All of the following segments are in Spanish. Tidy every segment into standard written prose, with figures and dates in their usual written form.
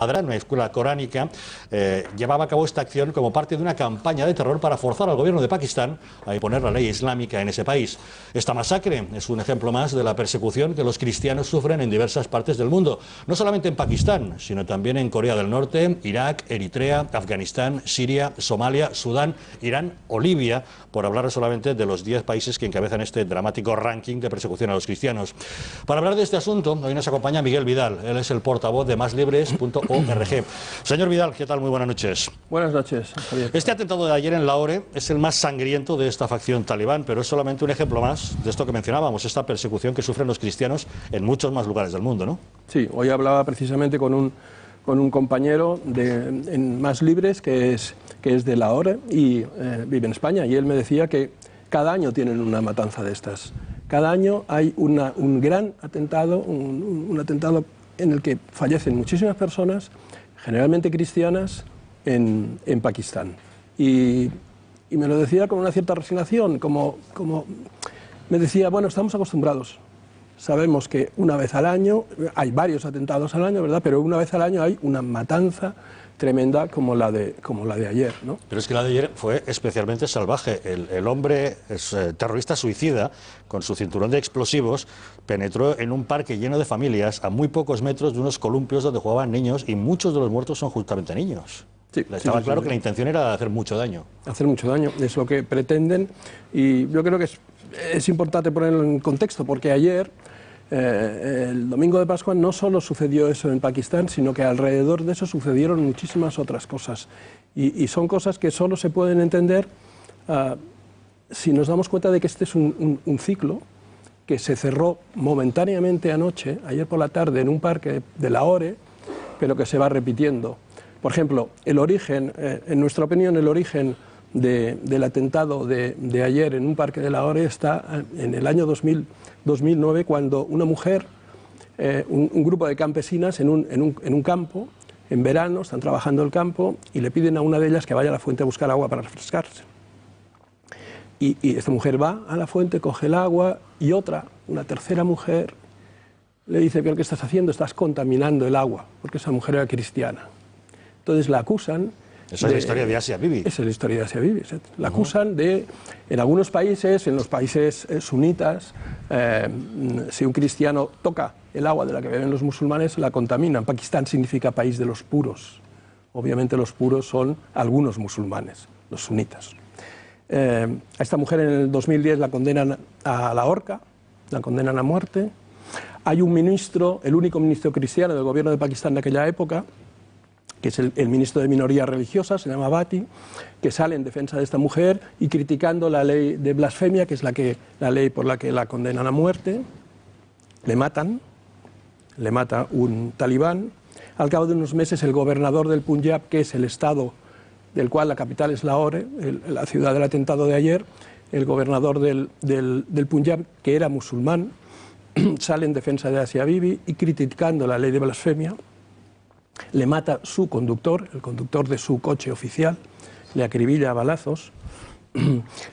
Una escuela coránica, llevaba a cabo esta acción como parte de una campaña de terror para forzar al gobierno de Pakistán a imponer la ley islámica en ese país. Esta masacre es un ejemplo más de la persecución que los cristianos sufren en diversas partes del mundo, no solamente en Pakistán, sino también en Corea del Norte, Irak, Eritrea, Afganistán, Siria, Somalia, Sudán, Irán o Libia, por hablar solamente de los 10 países que encabezan este dramático ranking de persecución a los cristianos. Para hablar de este asunto, hoy nos acompaña Miguel Vidal. Él es el portavoz de máslibres.org. Señor Vidal, ¿qué tal? Muy buenas noches. Buenas noches, Javier. Este atentado de ayer en Lahore es el más sangriento de esta facción talibán, pero es solamente un ejemplo más de esto que mencionábamos, esta persecución que sufren los cristianos en muchos más lugares del mundo, ¿no? Sí, hoy hablaba precisamente con un compañero en Más Libres que es de Lahore y vive en España, y él me decía que cada año tienen una matanza de estas. Cada año hay un gran atentado, un atentado en el que fallecen muchísimas personas, generalmente cristianas, en Pakistán. Y me lo decía con una cierta resignación, como me decía, bueno, estamos acostumbrados. Sabemos que una vez al año, hay varios atentados al año, ¿verdad? Pero una vez al año hay una matanza tremenda como la de ayer, ¿no? Pero es que la de ayer fue especialmente salvaje. El hombre es terrorista suicida, con su cinturón de explosivos, penetró en un parque lleno de familias a muy pocos metros de unos columpios donde jugaban niños, y muchos de los muertos son justamente niños. Sí, estaba claro que la intención era hacer mucho daño. Hacer mucho daño, es lo que pretenden, y yo creo que es importante ponerlo en contexto, porque ayer, el domingo de Pascua, no solo sucedió eso en Pakistán, sino que alrededor de eso sucedieron muchísimas otras cosas. Y son cosas que solo se pueden entender si nos damos cuenta de que este es un ciclo que se cerró momentáneamente anoche, ayer por la tarde, en un parque de Lahore, pero que se va repitiendo. Por ejemplo, el origen, en nuestra opinión, el origen del atentado de ayer en un parque de Lahore está en el año 2009, cuando una mujer, un grupo de campesinas en un campo, en verano, están trabajando el campo y le piden a una de ellas que vaya a la fuente a buscar agua para refrescarse. Y esta mujer va a la fuente, coge el agua, y una tercera mujer, le dice, ¿pero qué estás haciendo? Estás contaminando el agua, porque esa mujer era cristiana. Entonces la acusan. Esa es la historia de Asia Bibi. Esa es la historia de Asia Bibi. La acusan de, en algunos países, en los países sunitas, si un cristiano toca el agua de la que beben los musulmanes, la contaminan. Pakistán significa país de los puros. Obviamente los puros son algunos musulmanes, los sunitas. A esta mujer en el 2010 la condenan a la horca, la condenan a muerte. Hay un ministro, el único ministro cristiano del gobierno de Pakistán de aquella época, que es el ministro de minorías religiosas, se llama Bhatti, que sale en defensa de esta mujer y criticando la ley de blasfemia, que es la ley por la que la condenan a muerte. Le mata un talibán. Al cabo de unos meses, el gobernador del Punjab, que es el estado del cual la capital es Lahore, la ciudad del atentado de ayer, el gobernador del Punjab, que era musulmán, sale en defensa de Asia Bibi y criticando la ley de blasfemia. Le mata su conductor, el conductor de su coche oficial, le acribilla a balazos,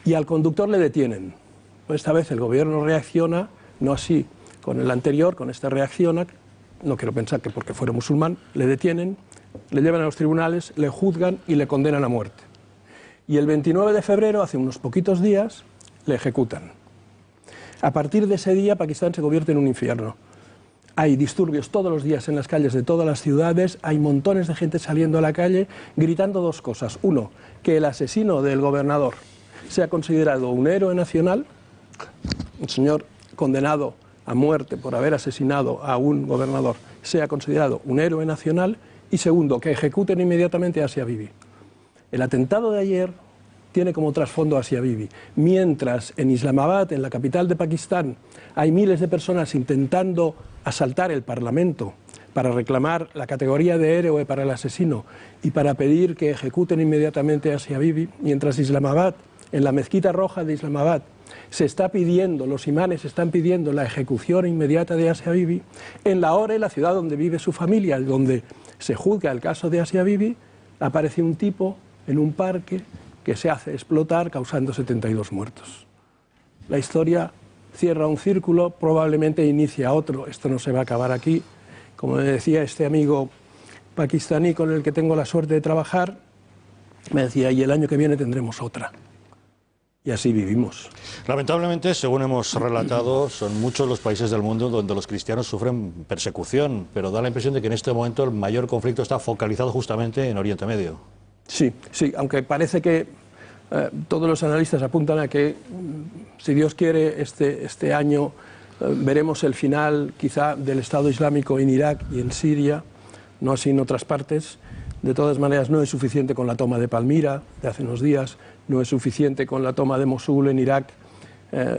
y al conductor le detienen. Esta vez el gobierno reacciona, no así con el anterior, con este reacciona, no quiero pensar que porque fuera musulmán, le detienen, le llevan a los tribunales, le juzgan y le condenan a muerte. Y el 29 de febrero, hace unos poquitos días, le ejecutan. A partir de ese día, Pakistán se convierte en un infierno. Hay disturbios todos los días en las calles de todas las ciudades, hay montones de gente saliendo a la calle gritando dos cosas. Uno, que el asesino del gobernador sea considerado un héroe nacional, un señor condenado a muerte por haber asesinado a un gobernador, sea considerado un héroe nacional, y segundo, que ejecuten inmediatamente a Asia Bibi. El atentado de ayer tiene como trasfondo a Asia Bibi. Mientras en Islamabad, en la capital de Pakistán, hay miles de personas intentando asaltar el Parlamento para reclamar la categoría de héroe para el asesino y para pedir que ejecuten inmediatamente a Asia Bibi, mientras Islamabad, en la mezquita roja de Islamabad, se está pidiendo, los imanes están pidiendo la ejecución inmediata de Asia Bibi, en Lahore, la ciudad donde vive su familia, donde se juzga el caso de Asia Bibi, aparece un tipo en un parque que se hace explotar, causando 72 muertos. La historia cierra un círculo, probablemente inicia otro. Esto no se va a acabar aquí. Como decía este amigo pakistaní con el que tengo la suerte de trabajar me decía, y el año que viene tendremos otra. Y así vivimos. Lamentablemente, según hemos relatado, son muchos los países del mundo donde los cristianos sufren persecución, pero da la impresión de que en este momento el mayor conflicto está focalizado justamente en Oriente Medio. Sí, sí, aunque parece que todos los analistas apuntan a que, si Dios quiere, este año veremos el final quizá del Estado Islámico en Irak y en Siria, no así en otras partes. De todas maneras, no es suficiente con la toma de Palmira de hace unos días, no es suficiente con la toma de Mosul en Irak,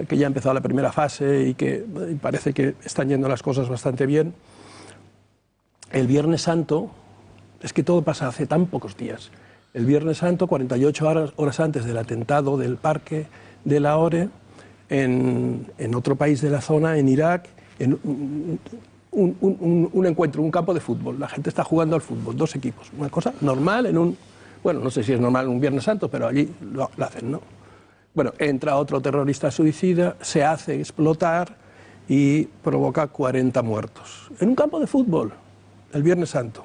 que ya ha empezado la primera fase y que parece que están yendo las cosas bastante bien. El Viernes Santo, es que todo pasa hace tan pocos días. El Viernes Santo, 48 horas antes del atentado del parque de Lahore, en otro país de la zona, en Irak, en un encuentro, un campo de fútbol. La gente está jugando al fútbol, dos equipos. Una cosa normal en un... Bueno, no sé si es normal un Viernes Santo, pero allí lo hacen, ¿no? Bueno, entra otro terrorista suicida, se hace explotar y provoca 40 muertos. En un campo de fútbol, el Viernes Santo.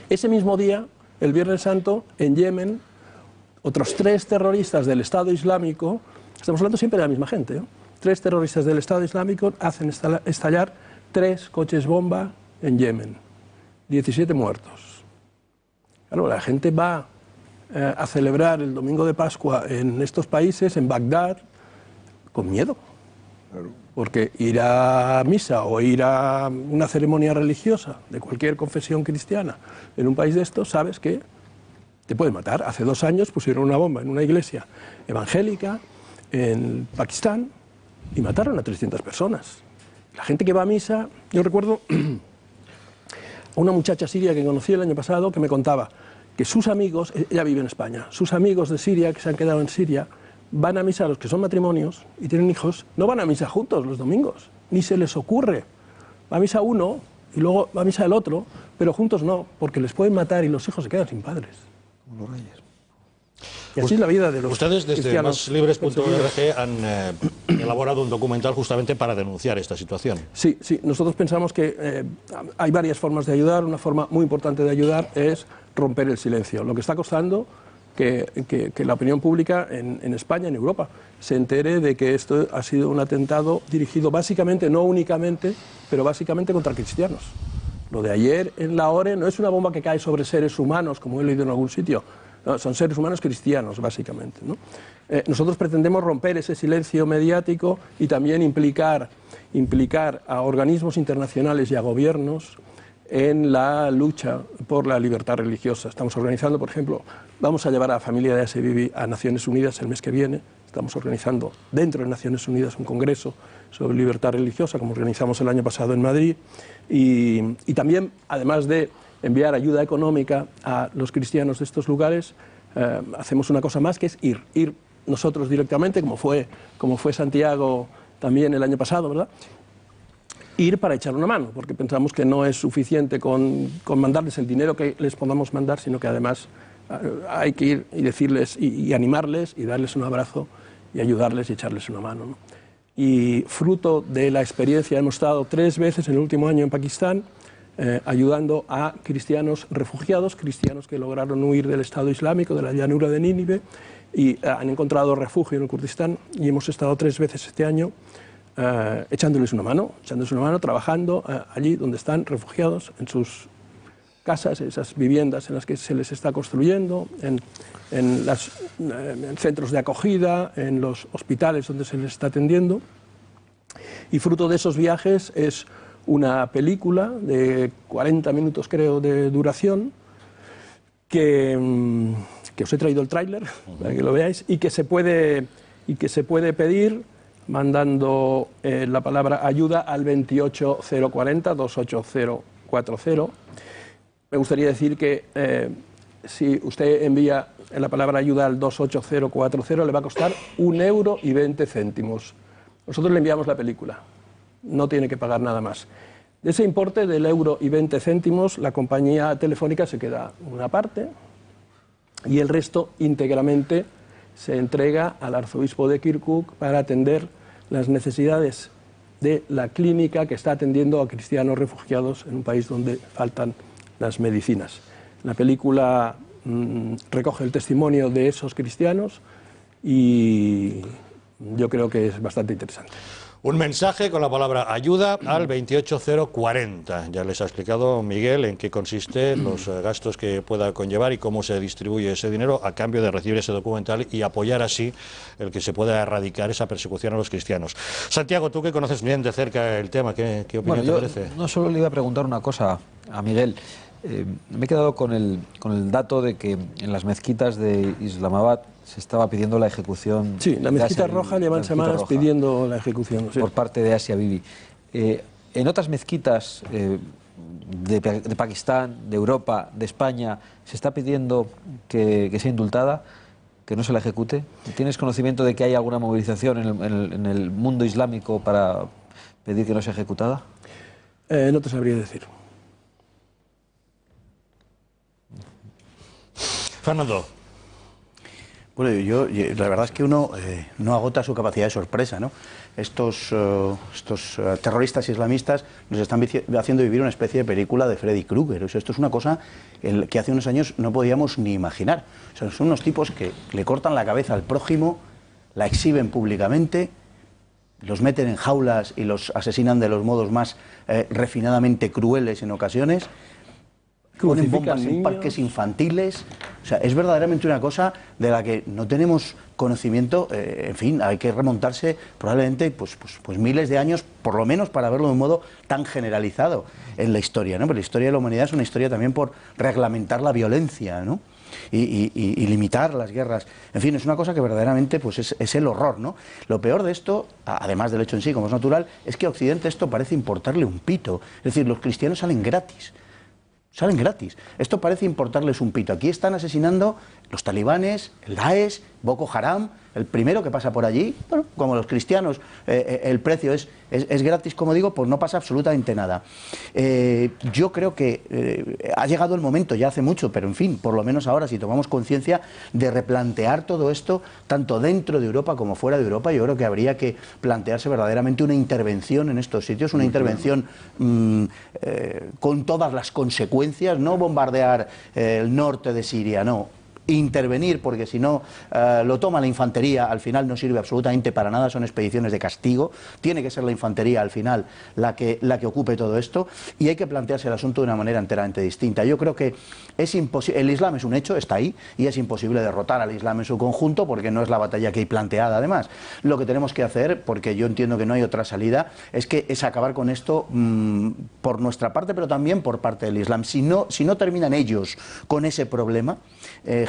Ese mismo día, el Viernes Santo, en Yemen, otros 3 terroristas del Estado Islámico, estamos hablando siempre de la misma gente, ¿no? 3 terroristas del Estado Islámico hacen estallar 3 coches bomba en Yemen. 17 muertos. Claro, la gente va a celebrar el domingo de Pascua en estos países, en Bagdad, con miedo. Porque ir a misa o ir a una ceremonia religiosa de cualquier confesión cristiana en un país de estos, sabes que te pueden matar. Hace 2 años pusieron una bomba en una iglesia evangélica en Pakistán y mataron a 300 personas. La gente que va a misa, yo recuerdo a una muchacha siria que conocí el año pasado que me contaba que sus amigos, ella vive en España, sus amigos de Siria que se han quedado en Siria van a misa, los que son matrimonios y tienen hijos, no van a misa juntos los domingos, ni se les ocurre. Va a misa uno y luego va a misa el otro, pero juntos no, porque les pueden matar y los hijos se quedan sin padres. Como los reyes. Y así es la vida de los Ustedes desde cristianos. maslibres.org han elaborado un documental justamente para denunciar esta situación. Sí, sí. Nosotros pensamos que hay varias formas de ayudar. Una forma muy importante de ayudar es romper el silencio. Lo que está costando que la opinión pública en España, en Europa, se entere de que esto ha sido un atentado dirigido básicamente, no únicamente, pero básicamente contra cristianos. Lo de ayer en Lahore no es una bomba que cae sobre seres humanos, como he leído en algún sitio. No, son seres humanos cristianos, básicamente, ¿no? Nosotros pretendemos romper ese silencio mediático y también implicar a organismos internacionales y a gobiernos en la lucha por la libertad religiosa. Estamos organizando, por ejemplo, vamos a llevar a la familia de Asia Bibi a Naciones Unidas el mes que viene. Estamos organizando dentro de Naciones Unidas un congreso sobre libertad religiosa, como organizamos el año pasado en Madrid. Y también, además de enviar ayuda económica a los cristianos de estos lugares, hacemos una cosa más, que es ir nosotros directamente, como fue Santiago también el año pasado, ¿verdad? Ir para echar una mano, porque pensamos que no es suficiente con mandarles el dinero que les podamos mandar, sino que además hay que ir y decirles y animarles y darles un abrazo y ayudarles y echarles una mano, ¿no? Y fruto de la experiencia, hemos estado 3 veces en el último año en Pakistán, ayudando a cristianos refugiados, cristianos que lograron huir del Estado Islámico, de la llanura de Nínive, y han encontrado refugio en el Kurdistán, y hemos estado 3 veces este año echándoles una mano, trabajando allí donde están refugiados, en sus casas, esas viviendas en las que se les está construyendo, en centros de acogida, en los hospitales donde se les está atendiendo. Y fruto de esos viajes es una película de 40 minutos, creo, de duración, que os he traído el tráiler para que lo veáis, y que se puede pedir mandando la palabra ayuda al 28040, 28040. Me gustaría decir que si usted envía la palabra ayuda al 28040, le va a costar 1,20 €. Nosotros le enviamos la película. No tiene que pagar nada más. De ese importe del 1,20 €, la compañía telefónica se queda una parte y el resto íntegramente se entrega al arzobispo de Kirkuk para atender las necesidades de la clínica que está atendiendo a cristianos refugiados en un país donde faltan las medicinas. La película recoge el testimonio de esos cristianos y yo creo que es bastante interesante. Un mensaje con la palabra ayuda al 28040. Ya les ha explicado Miguel en qué consiste, los gastos que pueda conllevar y cómo se distribuye ese dinero a cambio de recibir ese documental y apoyar así el que se pueda erradicar esa persecución a los cristianos. Santiago, tú que conoces bien de cerca el tema, ¿qué opinión te merece? No solo le iba a preguntar una cosa a Miguel. Me he quedado con el dato de que en las mezquitas de Islamabad se estaba pidiendo la ejecución. Sí, la mezquita roja llevan semanas pidiendo la ejecución. Sí. Por parte de Asia Bibi. En otras mezquitas de Pakistán, de Europa, de España, se está pidiendo que sea indultada, que no se la ejecute. ¿Tienes conocimiento de que hay alguna movilización en el mundo islámico para pedir que no sea ejecutada? No te sabría decir. Fernando. Bueno, la verdad es que uno no agota su capacidad de sorpresa, ¿no? Estos terroristas islamistas nos están haciendo vivir una especie de película de Freddy Krueger. O sea, esto es una cosa que hace unos años no podíamos ni imaginar. O sea, son unos tipos que le cortan la cabeza al prójimo, la exhiben públicamente, los meten en jaulas y los asesinan de los modos más refinadamente crueles en ocasiones. Ponen bombas en parques infantiles. O sea, es verdaderamente una cosa de la que no tenemos conocimiento. En fin, hay que remontarse probablemente pues miles de años, por lo menos, para verlo de un modo tan generalizado en la historia, ¿no? Pero la historia de la humanidad es una historia también por reglamentar la violencia, ¿no? Y limitar las guerras. En fin, es una cosa que verdaderamente pues es el horror, ¿no? Lo peor de esto, además del hecho en sí, como es natural, es que a Occidente esto parece importarle un pito. Es decir, los cristianos salen gratis. Salen gratis. Esto parece importarles un pito. Aquí están asesinando los talibanes, el Daesh, Boko Haram, el primero que pasa por allí. Bueno, como los cristianos, el precio es gratis, como digo, pues no pasa absolutamente nada. Yo creo que ha llegado el momento, ya hace mucho, pero en fin, por lo menos ahora, si tomamos conciencia de replantear todo esto, tanto dentro de Europa como fuera de Europa. Yo creo que habría que plantearse verdaderamente una intervención en estos sitios, una intervención con todas las consecuencias, no bombardear el norte de Siria, no. Intervenir, porque si no lo toma la infantería, al final no sirve absolutamente para nada, son expediciones de castigo. Tiene que ser la infantería al final la que ocupe todo esto, y hay que plantearse el asunto de una manera enteramente distinta. Yo creo que es imposible. El Islam es un hecho, está ahí, y es imposible derrotar al Islam en su conjunto, porque no es la batalla que hay planteada. Además, lo que tenemos que hacer, porque yo entiendo que no hay otra salida, es acabar con esto por nuestra parte, pero también por parte del Islam. Si no terminan ellos con ese problema,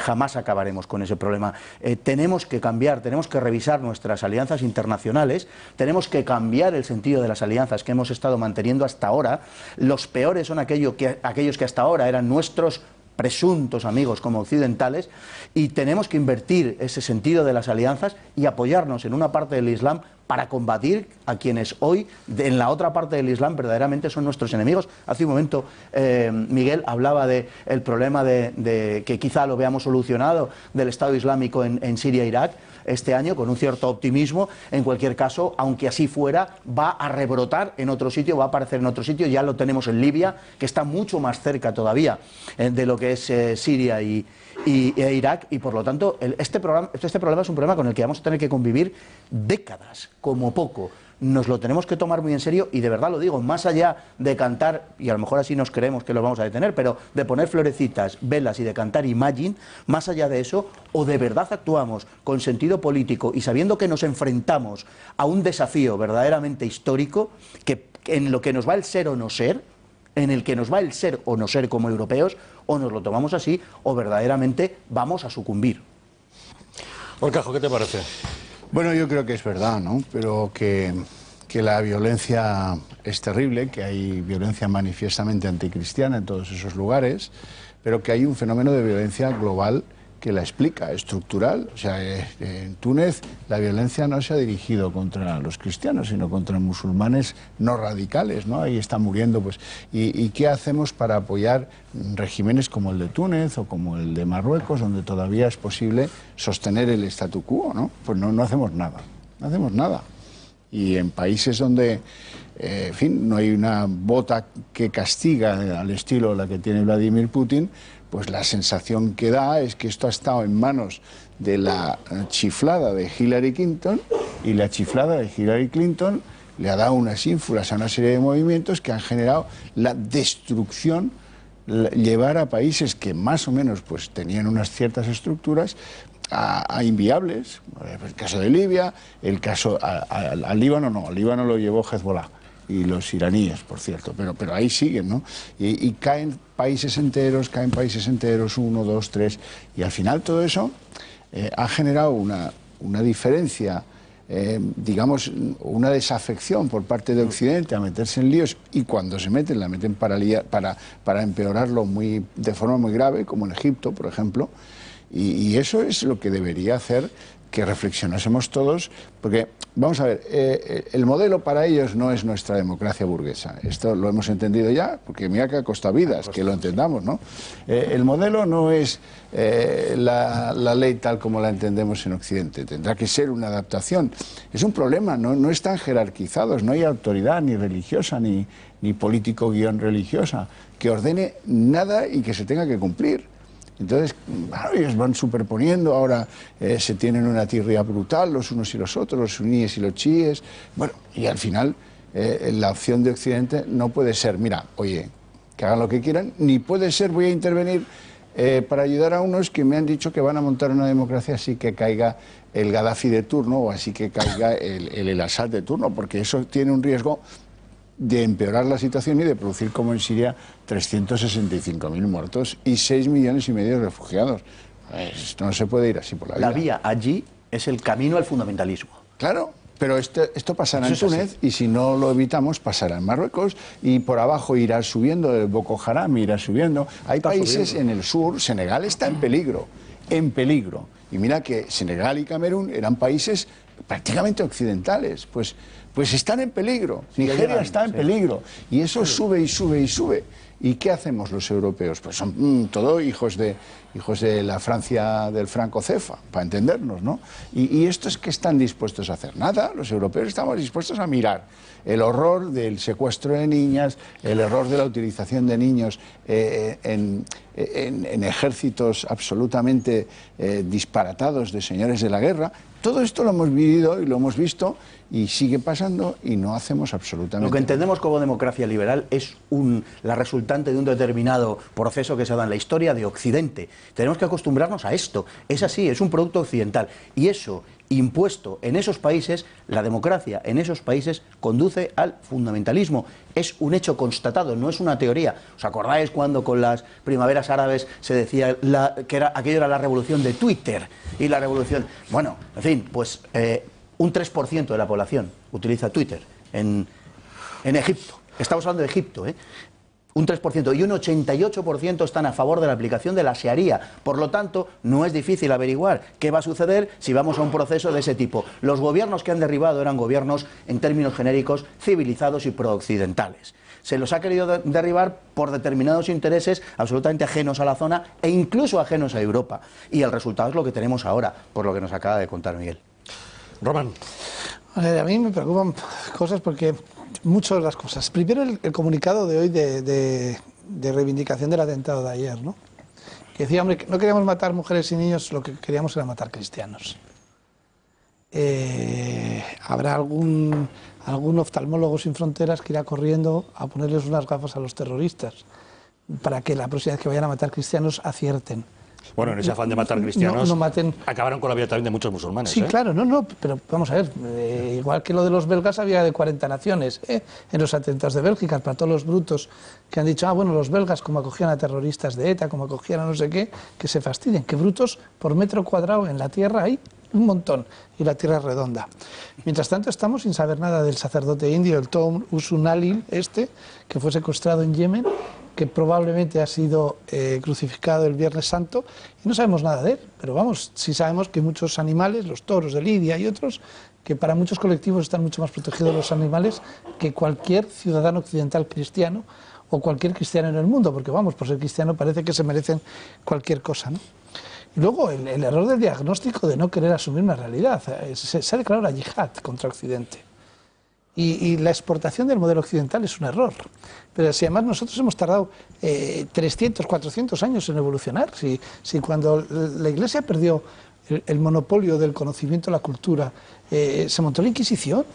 jamás acabaremos con ese problema. Tenemos que cambiar, tenemos que revisar nuestras alianzas internacionales, tenemos que cambiar el sentido de las alianzas que hemos estado manteniendo hasta ahora. Los peores son aquellos que hasta ahora eran nuestros presuntos amigos como occidentales, y tenemos que invertir ese sentido de las alianzas y apoyarnos en una parte del Islam para combatir a quienes hoy en la otra parte del Islam verdaderamente son nuestros enemigos. Hace un momento Miguel hablaba del problema de que quizá lo veamos solucionado del Estado Islámico en Siria e Irak este año, con un cierto optimismo. En cualquier caso, aunque así fuera, va a rebrotar en otro sitio, va a aparecer en otro sitio. Ya lo tenemos en Libia, que está mucho más cerca todavía de lo que es Siria e Irak, y por lo tanto este problema es un problema con el que vamos a tener que convivir décadas, como poco. Nos lo tenemos que tomar muy en serio, y de verdad lo digo, más allá de cantar, y a lo mejor así nos creemos que lo vamos a detener, pero de poner florecitas, velas y de cantar Imagine, más allá de eso, o de verdad actuamos con sentido político y sabiendo que nos enfrentamos a un desafío verdaderamente histórico, que en lo que nos va el ser o no ser, en el que nos va el ser o no ser como europeos, o nos lo tomamos así, o verdaderamente vamos a sucumbir. Orcajo, ¿qué te parece? Bueno, yo creo que es verdad, ¿no? Pero que la violencia es terrible, que hay violencia manifiestamente anticristiana en todos esos lugares, pero que hay un fenómeno de violencia global que la explica, estructural. O sea, en Túnez la violencia no se ha dirigido contra los cristianos, sino contra musulmanes no radicales, ¿no? Ahí están muriendo, pues. ¿Y qué hacemos para apoyar regímenes como el de Túnez o como el de Marruecos, donde todavía es posible sostener el statu quo, ¿no? Pues no hacemos nada, no hacemos nada. Y en países donde, en fin, no hay una bota que castiga al estilo la que tiene Vladimir Putin, pues la sensación que da es que esto ha estado en manos de la chiflada de Hillary Clinton, y la chiflada de Hillary Clinton le ha dado unas ínfulas a una serie de movimientos que han generado la destrucción, llevar a países que más o menos pues tenían unas ciertas estructuras a inviables. El caso de Libia, el caso al Líbano no, al Líbano lo llevó Hezbollah y los iraníes, por cierto, pero ahí siguen, ¿no? Y caen países enteros, 1, 2, 3, y al final todo eso ha generado una diferencia, digamos, una desafección por parte de Occidente a meterse en líos, y cuando se meten, la meten para empeorarlo de forma muy grave, como en Egipto, por ejemplo, y eso es lo que debería hacer que reflexionásemos todos, porque, vamos a ver, el modelo para ellos no es nuestra democracia burguesa. Esto lo hemos entendido ya, porque mira que ha costado vidas, que lo entendamos, ¿no? El modelo no es la ley tal como la entendemos en Occidente. Tendrá que ser una adaptación. Es un problema, no están jerarquizados, no hay autoridad ni religiosa ni político-religiosa que ordene nada y que se tenga que cumplir. Entonces, bueno, ellos van superponiendo, ahora se tienen una tirria brutal los unos y los otros, los suníes y los chiíes, bueno, y al final la opción de Occidente no puede ser, mira, oye, que hagan lo que quieran, ni puede ser, voy a intervenir para ayudar a unos que me han dicho que van a montar una democracia así que caiga el Gaddafi de turno o así que caiga el Assad de turno, porque eso tiene un riesgo de empeorar la situación y de producir, como en Siria, 365.000 muertos y 6,5 millones de refugiados. Esto no se puede ir así por la vida. La vía allí es el camino al fundamentalismo. Claro, pero esto pasará en Túnez, y si no lo evitamos pasará en Marruecos, y por abajo irá subiendo, el Boko Haram irá subiendo. Hay países en el sur, Senegal está en peligro, y mira que Senegal y Camerún eran países prácticamente occidentales, pues están en peligro. Nigeria está en peligro, y eso sube y sube y sube. ¿Y qué hacemos los europeos? Pues son todos hijos de la Francia del Franco Cefa, para entendernos, ¿no? Y estos que están dispuestos a hacer nada, los europeos estamos dispuestos a mirar el horror del secuestro de niñas, el horror de la utilización de niños en ejércitos absolutamente disparatados de señores de la guerra. Todo esto lo hemos vivido y lo hemos visto, y sigue pasando y no hacemos absolutamente nada. Lo que entendemos como democracia liberal es la resultante de un determinado proceso que se ha dado en la historia de Occidente. Tenemos que acostumbrarnos a esto. Es así, es un producto occidental. Y eso, impuesto en esos países, la democracia en esos países conduce al fundamentalismo. Es un hecho constatado, no es una teoría. ¿Os acordáis cuando con las primaveras árabes se decía que aquello era la revolución de Twitter y la revolución... Bueno, en fin, pues un 3% de la población utiliza Twitter en Egipto. Estamos hablando de Egipto, ¿eh? Un 3%, y un 88% están a favor de la aplicación de la Sharia. Por lo tanto, no es difícil averiguar qué va a suceder si vamos a un proceso de ese tipo. Los gobiernos que han derribado eran gobiernos, en términos genéricos, civilizados y prooccidentales. Se los ha querido derribar por determinados intereses absolutamente ajenos a la zona e incluso ajenos a Europa. Y el resultado es lo que tenemos ahora, por lo que nos acaba de contar Miguel. Román. A mí me preocupan cosas porque... Muchas de las cosas. Primero, el comunicado de hoy de reivindicación del atentado de ayer, ¿no? Que decía, hombre, que no queríamos matar mujeres y niños, lo que queríamos era matar cristianos. Habrá algún oftalmólogo sin fronteras que irá corriendo a ponerles unas gafas a los terroristas para que la próxima vez que vayan a matar cristianos acierten. Bueno, en ese afán de matar cristianos, no maten... acabaron con la vida también de muchos musulmanes. Sí, claro, pero vamos a ver, igual que lo de los belgas había de 40 naciones, en los atentados de Bélgica, para todos los brutos que han dicho, bueno, los belgas como acogían a terroristas de ETA, como acogían a no sé qué, que se fastidien, que brutos por metro cuadrado en la tierra hay un montón, y la tierra es redonda. Mientras tanto estamos sin saber nada del sacerdote indio, el Tom Usunalil, que fue secuestrado en Yemen, que probablemente ha sido crucificado el Viernes Santo, y no sabemos nada de él, pero vamos, sí sabemos que muchos animales, los toros de Lidia y otros, que para muchos colectivos están mucho más protegidos los animales que cualquier ciudadano occidental cristiano o cualquier cristiano en el mundo, porque vamos, por ser cristiano parece que se merecen cualquier cosa, ¿no? Y luego el error del diagnóstico de no querer asumir una realidad. Se ha declarado la yihad contra Occidente. Y la exportación del modelo occidental es un error. Pero si además nosotros hemos tardado 300, 400 años en evolucionar, si cuando la Iglesia perdió el monopolio del conocimiento, la cultura, se montó la Inquisición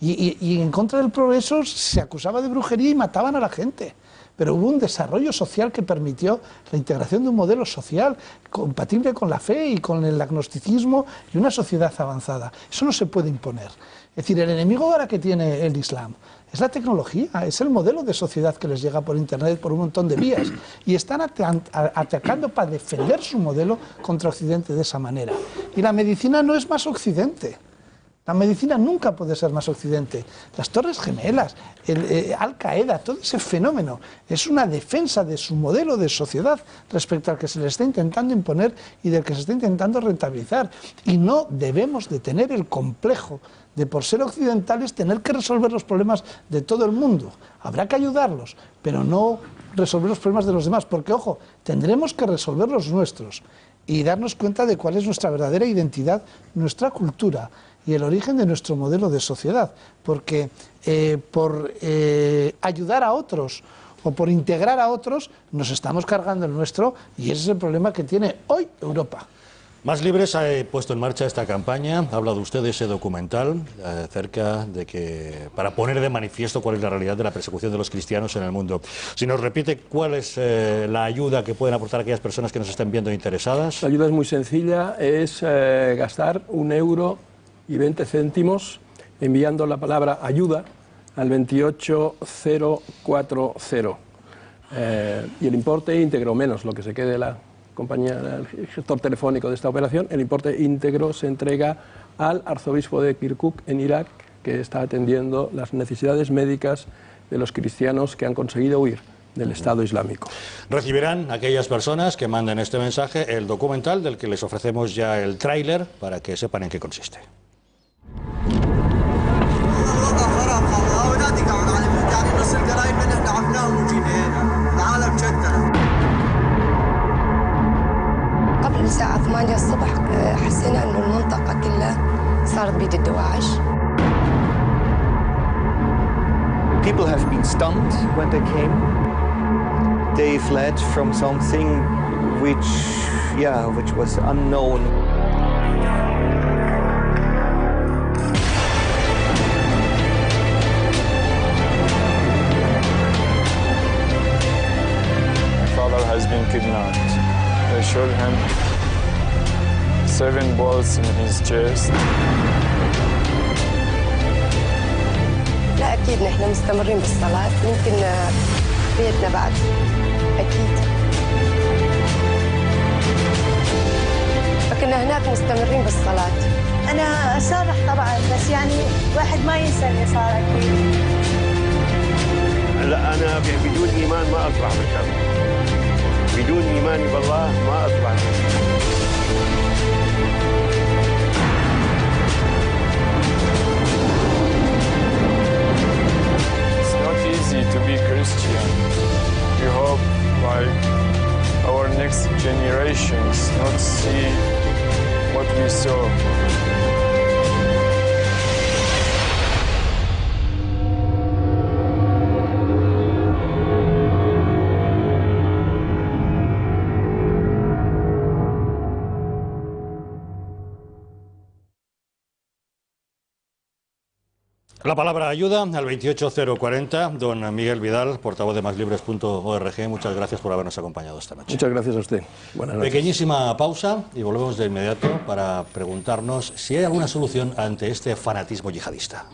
y en contra del progreso se acusaba de brujería y mataban a la gente. Pero hubo un desarrollo social que permitió la integración de un modelo social compatible con la fe y con el agnosticismo y una sociedad avanzada. Eso no se puede imponer. Es decir, el enemigo ahora que tiene el Islam es la tecnología, es el modelo de sociedad que les llega por Internet, por un montón de vías, y están atacando para defender su modelo contra Occidente de esa manera. Y la medicina no es más Occidente. La medicina nunca puede ser más Occidente. Las Torres Gemelas, Al-Qaeda, todo ese fenómeno es una defensa de su modelo de sociedad respecto al que se le está intentando imponer y del que se está intentando rentabilizar. Y no debemos de tener el complejo de, por ser occidentales, tener que resolver los problemas de todo el mundo. Habrá que ayudarlos, pero no resolver los problemas de los demás, porque, ojo, tendremos que resolver los nuestros y darnos cuenta de cuál es nuestra verdadera identidad, nuestra cultura y el origen de nuestro modelo de sociedad, porque por ayudar a otros o por integrar a otros nos estamos cargando el nuestro, y ese es el problema que tiene hoy Europa. Más Libres ha puesto en marcha esta campaña, ha hablado usted de ese documental acerca de que, para poner de manifiesto cuál es la realidad de la persecución de los cristianos en el mundo. Si nos repite cuál es la ayuda que pueden aportar aquellas personas que nos estén viendo interesadas. La ayuda es muy sencilla, es gastar 1,20 € enviando la palabra ayuda al 28040. Y el importe íntegro, menos lo que se quede la compañía, el gestor telefónico de esta operación, el importe íntegro se entrega al arzobispo de Kirkuk en Irak, que está atendiendo las necesidades médicas de los cristianos que han conseguido huir del Estado Islámico. Recibirán aquellas personas que manden este mensaje el documental, del que les ofrecemos ya el tráiler para que sepan en qué consiste. قبل الساعة 8 الصبح حسينا إنه المنطقة كلها صارت بيد الدواعش. People have been stunned when they came. They fled from something which was unknown. My father has been kidnapped. They showed him 7 bullets in his chest. لا أكيد نحن مستمرين بالصلاة، يمكن بيتنا بعد أكيد. فكنا هناك مستمرين بالصلاة. أنا أسامح طبعا، بس يعني واحد ما ينسى اللي صار أكيد. لا أنا بدون إيمان ما أطلع بالكعبة. بدون إيماني بالله ما أطلع. To be Christian. We hope like our next generations not see what we saw. La palabra ayuda al 28040. Don Miguel Vidal, portavoz de maslibres.org, muchas gracias por habernos acompañado esta noche. Muchas gracias a usted. Buenas noches. Pequeñísima pausa y volvemos de inmediato para preguntarnos si hay alguna solución ante este fanatismo yihadista.